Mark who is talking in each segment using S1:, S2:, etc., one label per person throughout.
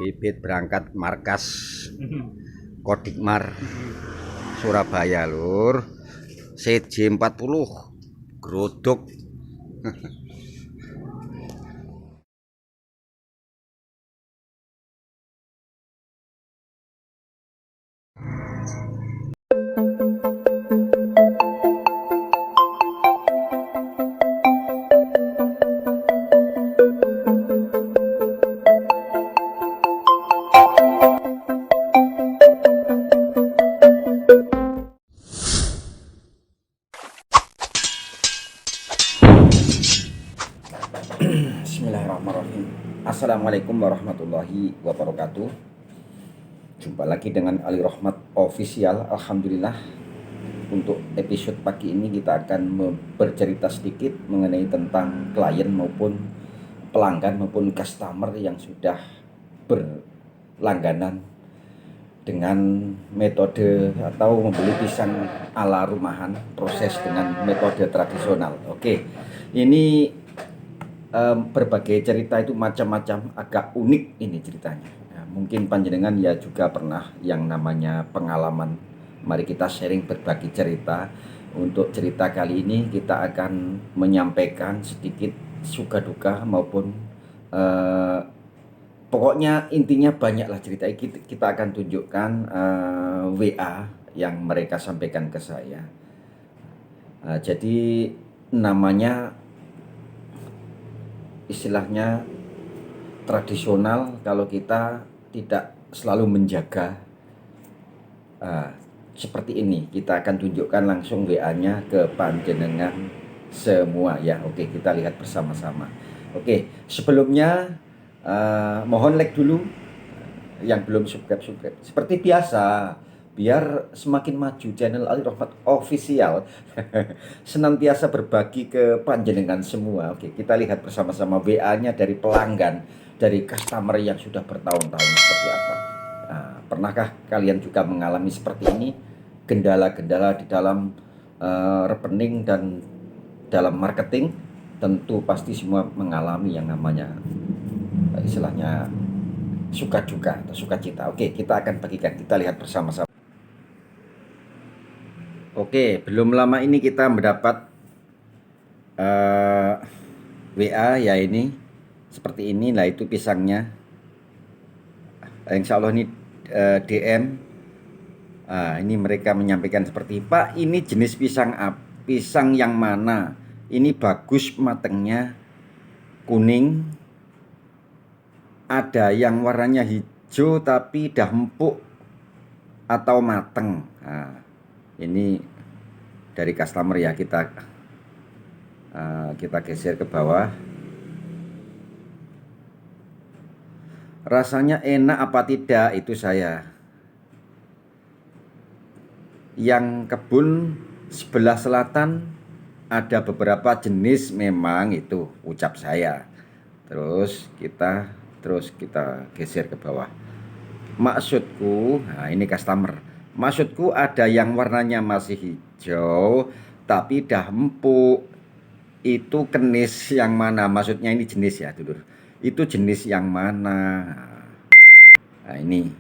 S1: Bibit berangkat markas Kodikmar Surabaya lur. CJ40 Grodok. Bismillahirrahmanirrahim. Assalamualaikum warahmatullahi wabarakatuh. Jumpa lagi dengan Ali Rohmat Official. Alhamdulillah, untuk episode pagi ini kita akan bercerita sedikit mengenai tentang klien maupun pelanggan maupun customer yang sudah berlangganan dengan metode atau membeli pisang ala rumahan, proses dengan metode tradisional. Oke, ini berbagai cerita itu macam-macam, agak unik ini ceritanya. Ya, mungkin panjenengan ya juga pernah yang namanya pengalaman. Mari kita sharing berbagi cerita. Untuk cerita kali ini kita akan menyampaikan sedikit suka duka maupun pokoknya intinya banyaklah cerita. Kita akan tunjukkan WA yang mereka sampaikan ke saya. Jadi namanya istilahnya tradisional kalau kita tidak selalu menjaga. Seperti ini kita akan tunjukkan langsung WA-nya ke panjenengan semua ya. Oke, kita lihat bersama-sama. Oke, sebelumnya mohon like dulu yang belum subscribe. Seperti biasa, biar semakin maju channel Ali Rohmat Official senantiasa berbagi ke panjenengan semua. Oke, kita lihat bersama-sama WA-nya dari pelanggan, dari customer yang sudah bertahun-tahun seperti apa. Pernahkah kalian juga mengalami seperti ini? Kendala-kendala di dalam rekening dan dalam marketing? Tentu pasti semua mengalami yang namanya istilahnya suka duka atau suka cita. Oke, kita akan bagikan, kita lihat bersama-sama. Oke, belum lama ini kita mendapat WA ya, ini seperti ini lah, itu pisangnya. Insya Allah ini DM. Ini mereka menyampaikan seperti, Pak, ini jenis pisang yang mana? Ini bagus matengnya kuning, ada yang warnanya hijau tapi dah empuk atau mateng. Ini dari customer ya, kita geser ke bawah. Rasanya enak apa tidak, itu saya. Yang kebun sebelah selatan ada beberapa jenis memang, itu ucap saya. Terus kita geser ke bawah. Maksudku, ini customer. Maksudku ada yang warnanya masih hijau tapi dah empuk. Itu kenis yang mana? Maksudnya ini jenis ya, dulur. Itu jenis yang mana? Ini.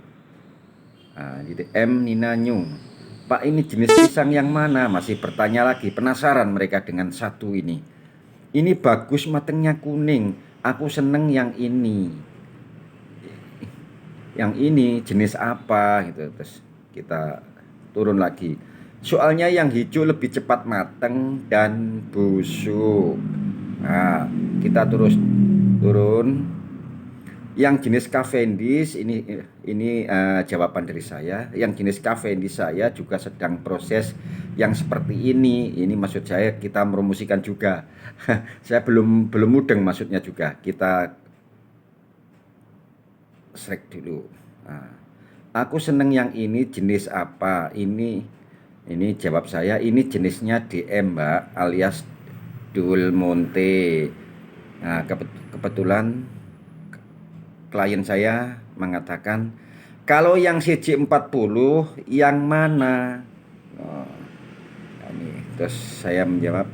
S1: M Nina Nyung. Pak, ini jenis pisang yang mana? Masih bertanya lagi, penasaran mereka dengan satu ini. Ini bagus matengnya kuning. Aku seneng yang ini. Yang ini jenis apa gitu. Terus kita turun lagi. Soalnya yang hijau lebih cepat mateng dan busuk. Kita terus turun. Yang jenis Cavendish ini jawaban dari saya. Yang jenis Cavendish saya juga sedang proses yang seperti ini. Ini maksud saya kita merumusikan juga. Saya belum mudeng maksudnya juga. Kita select dulu. Aku seneng yang ini, jenis apa? Ini jawab saya, ini jenisnya DM, Mbak, alias Dul Monte. Kebetulan klien saya mengatakan, kalau yang CJ40 yang mana? Terus saya menjawab,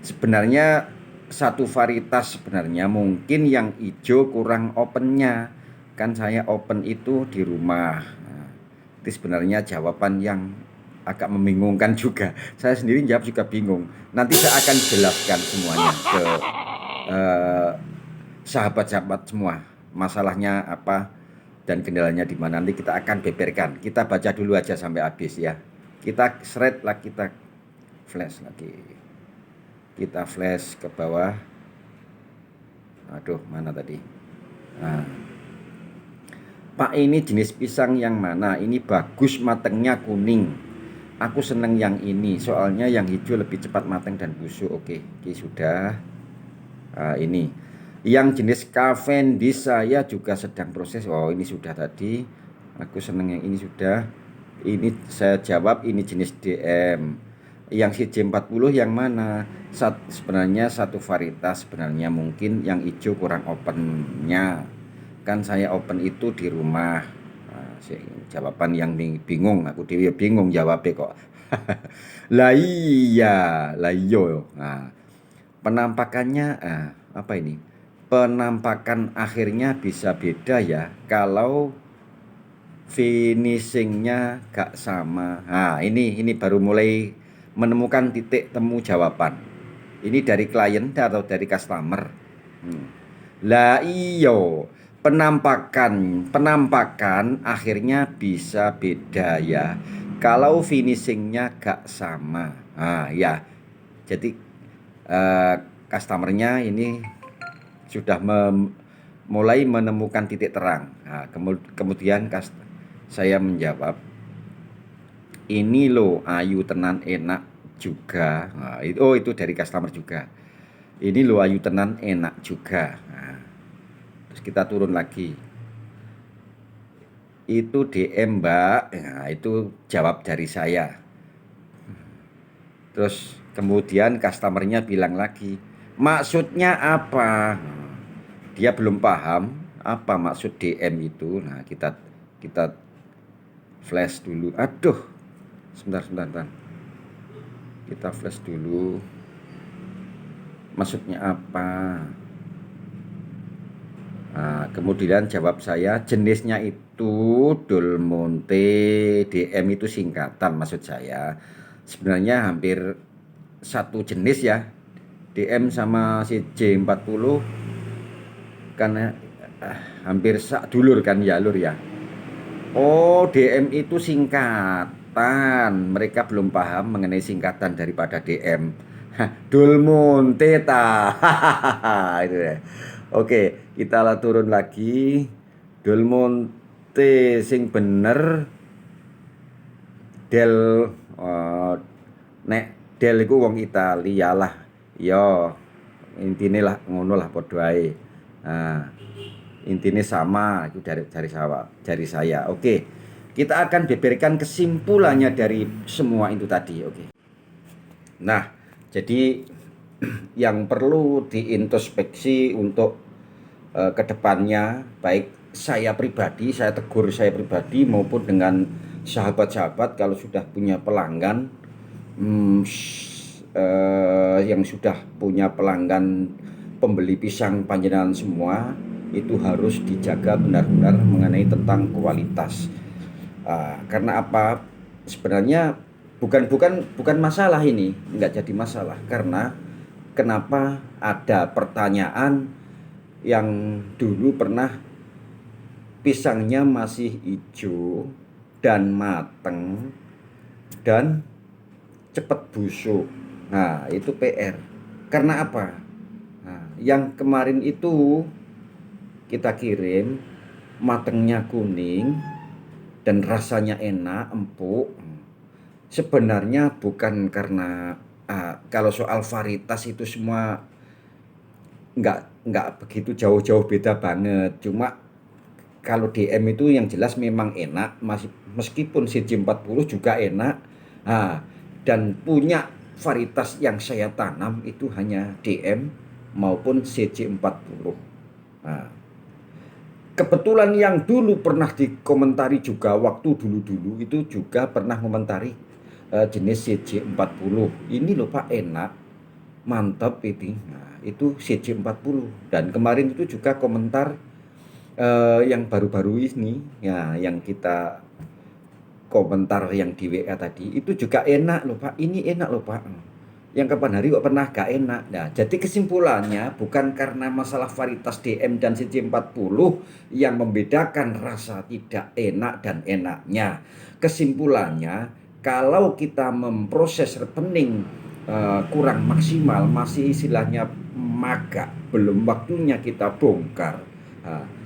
S1: sebenarnya satu varietas, sebenarnya mungkin yang hijau kurang opennya. Kan saya open itu di rumah. Nah, itu sebenarnya jawaban yang agak membingungkan juga. Saya sendiri jawab juga bingung. Nanti saya akan jelaskan semuanya ke eh, sahabat-sahabat semua. Masalahnya apa dan kendalanya di mana. Nanti kita akan beberkan. Kita baca dulu aja sampai habis ya. Kita shred lah, kita flash lagi. Kita flash ke bawah. Aduh, mana tadi? Nah, Pak, ini jenis pisang yang mana? Ini bagus matangnya kuning. Aku seneng yang ini, soalnya yang hijau lebih cepat matang dan busuk. Oke, sudah. Ini yang jenis Cavendish saya juga sedang proses. Oh, ini sudah tadi. Aku seneng yang ini sudah. Ini saya jawab ini jenis DM. Yang CJ40 yang mana? Sebenarnya satu varietas, sebenarnya mungkin yang hijau kurang opennya. Kan saya open itu di rumah. Jawaban yang bingung, aku dia bingung jawabnya kok. Lah iya, lah iyo. Nah, penampakannya apa ini? Penampakan akhirnya bisa beda ya kalau finishingnya gak sama. Nah, ini baru mulai menemukan titik temu jawaban. Ini dari klien atau dari customer. Lah iyo, penampakan akhirnya bisa beda ya kalau finishingnya gak sama. Ya, jadi customernya ini sudah mulai menemukan titik terang. Kemudian saya menjawab, ini loh ayu tenan enak juga. Itu dari customer juga. Ini loh ayu tenan enak juga. Terus kita turun lagi. Itu DM Mbak. Nah, itu jawab dari saya. Terus kemudian customernya bilang lagi, maksudnya apa? Dia belum paham apa maksud DM itu. Nah, kita flash dulu. Aduh, sebentar. Kita flash dulu. Maksudnya apa? Nah, kemudian jawab saya, jenisnya itu Del Monte. DM itu singkatan maksud saya. Sebenarnya hampir satu jenis ya. DM sama si J40 karena hampir sak dulur kan ya lur ya. Oh, DM itu singkatan. Mereka belum paham mengenai singkatan daripada DM. Dul Monte ta. Itu ya. Oke, kita turun lagi. Dul Monte sing bener Del nek Del iku wong Italia lah. Yo, intine lah ngono lah padha ae. Nah, intinya sama itu dari saya. Oke, kita akan beberkan kesimpulannya dari semua itu tadi. Oke. Nah, jadi yang perlu diintrospeksi untuk kedepannya, baik saya pribadi, saya tegur saya pribadi maupun dengan sahabat-sahabat kalau sudah punya pelanggan yang sudah punya pelanggan pembeli pisang panjenengan semua, itu harus dijaga benar-benar mengenai tentang kualitas. Karena apa? Sebenarnya bukan masalah ini, nggak jadi masalah. Karena kenapa ada pertanyaan yang dulu pernah pisangnya masih hijau dan mateng dan cepat busuk. Nah, itu PR. Karena apa? Nah, yang kemarin itu kita kirim matengnya kuning dan rasanya enak, empuk. Sebenarnya bukan karena kalau soal varietas itu semua nggak begitu jauh-jauh beda banget. Cuma kalau DM itu yang jelas memang enak, meskipun CJ40 juga enak. Dan punya varietas yang saya tanam itu hanya DM maupun CJ40. Kebetulan yang dulu pernah dikomentari juga waktu dulu itu juga pernah komentari jenis CJ40. Ini loh Pak, enak, mantap ini. Nah, itu CJ40. Dan kemarin itu juga komentar Yang baru-baru ini ya, yang kita komentar yang di WA tadi itu juga enak loh Pak, ini enak loh Pak. Yang kapan hari kok pernah gak enak. Nah, jadi kesimpulannya bukan karena masalah varietas DM dan CJ40 yang membedakan rasa tidak enak dan enaknya. Kesimpulannya, kalau kita memproses rekening kurang maksimal, masih istilahnya maga, belum waktunya kita bongkar.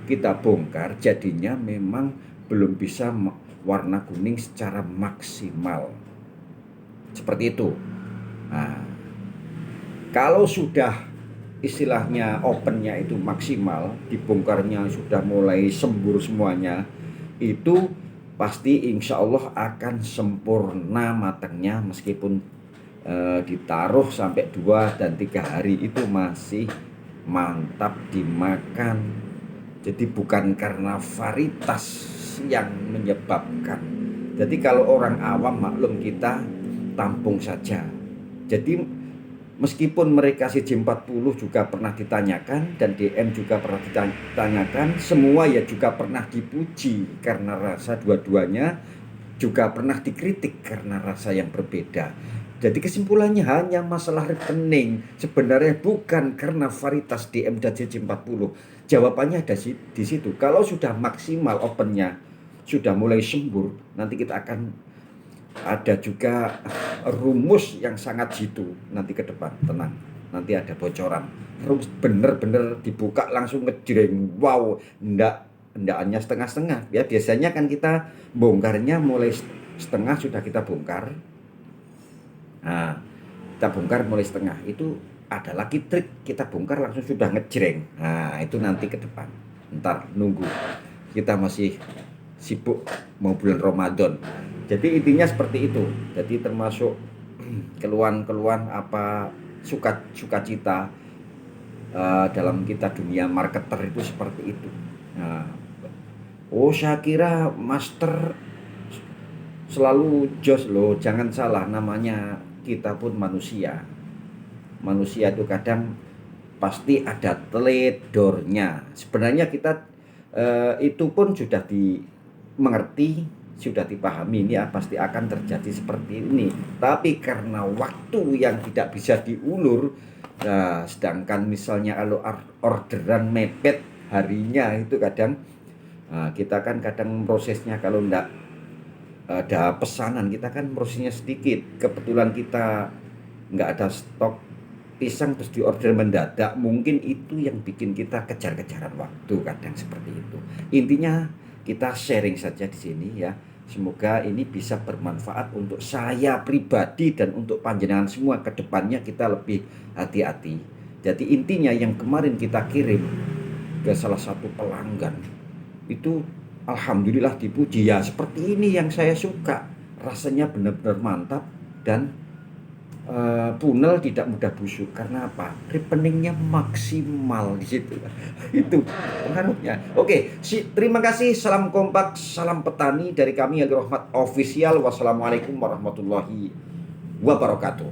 S1: Kita bongkar, jadinya memang belum bisa warna kuning secara maksimal. Seperti itu. Nah, kalau sudah istilahnya opennya itu maksimal, dibongkarnya sudah mulai sembur semuanya, itu pasti insya Allah akan sempurna matangnya, meskipun ditaruh sampai 2 dan 3 hari itu masih mantap dimakan. Jadi bukan karena varietas yang menyebabkan. Jadi kalau orang awam maklum kita tampung saja. Jadi meskipun mereka CJ40 juga pernah ditanyakan dan DM juga pernah ditanyakan, semua ya juga pernah dipuji karena rasa, dua-duanya juga pernah dikritik karena rasa yang berbeda. Jadi kesimpulannya hanya masalah rekening, sebenarnya bukan karena varietas DM dan CJ40. Jawabannya ada di situ. Kalau sudah maksimal opennya, sudah mulai sembur, nanti kita akan ada juga rumus yang sangat jitu nanti ke depan. Tenang, nanti ada bocoran. Rumus bener-bener dibuka langsung ngejreng. Wow, endakannya setengah-setengah. Ya biasanya kan kita bongkarnya mulai setengah sudah kita bongkar. Nah, kita bongkar mulai setengah. Itu ada lagi trik, kita bongkar langsung sudah ngejreng. Nah, itu nanti ke depan. Ntar nunggu. Kita masih sibuk mau bulan Ramadan. Jadi intinya seperti itu. Jadi termasuk keluhan-keluhan apa sukacita dalam kita dunia marketer itu seperti itu. Nah, saya kira master selalu jos loh, jangan salah, namanya kita pun manusia. Manusia itu kadang pasti ada teledornya. Sebenarnya kita itu pun sudah dimengerti, sudah dipahami, ini pasti akan terjadi seperti ini. Tapi karena waktu yang tidak bisa diulur, sedangkan misalnya kalau orderan mepet harinya itu kadang kita kan kadang prosesnya kalau enggak ada pesanan, kita kan prosesnya sedikit. Kebetulan kita nggak ada stok pisang terus di order mendadak, mungkin itu yang bikin kita kejar-kejaran waktu, kadang seperti itu. Intinya kita sharing saja di sini ya. Semoga ini bisa bermanfaat untuk saya pribadi dan untuk panjenengan semua. Kedepannya kita lebih hati-hati. Jadi intinya yang kemarin kita kirim ke salah satu pelanggan itu alhamdulillah dipuji. Ya seperti ini yang saya suka, rasanya benar-benar mantap dan punel tidak mudah busuk. Karena apa? Repeningnya maksimal di situ. Itu pengaruhnya. Oke, terima kasih. Salam kompak, salam petani dari kami Ali Rohmat Official. Wassalamualaikum warahmatullahi wabarakatuh.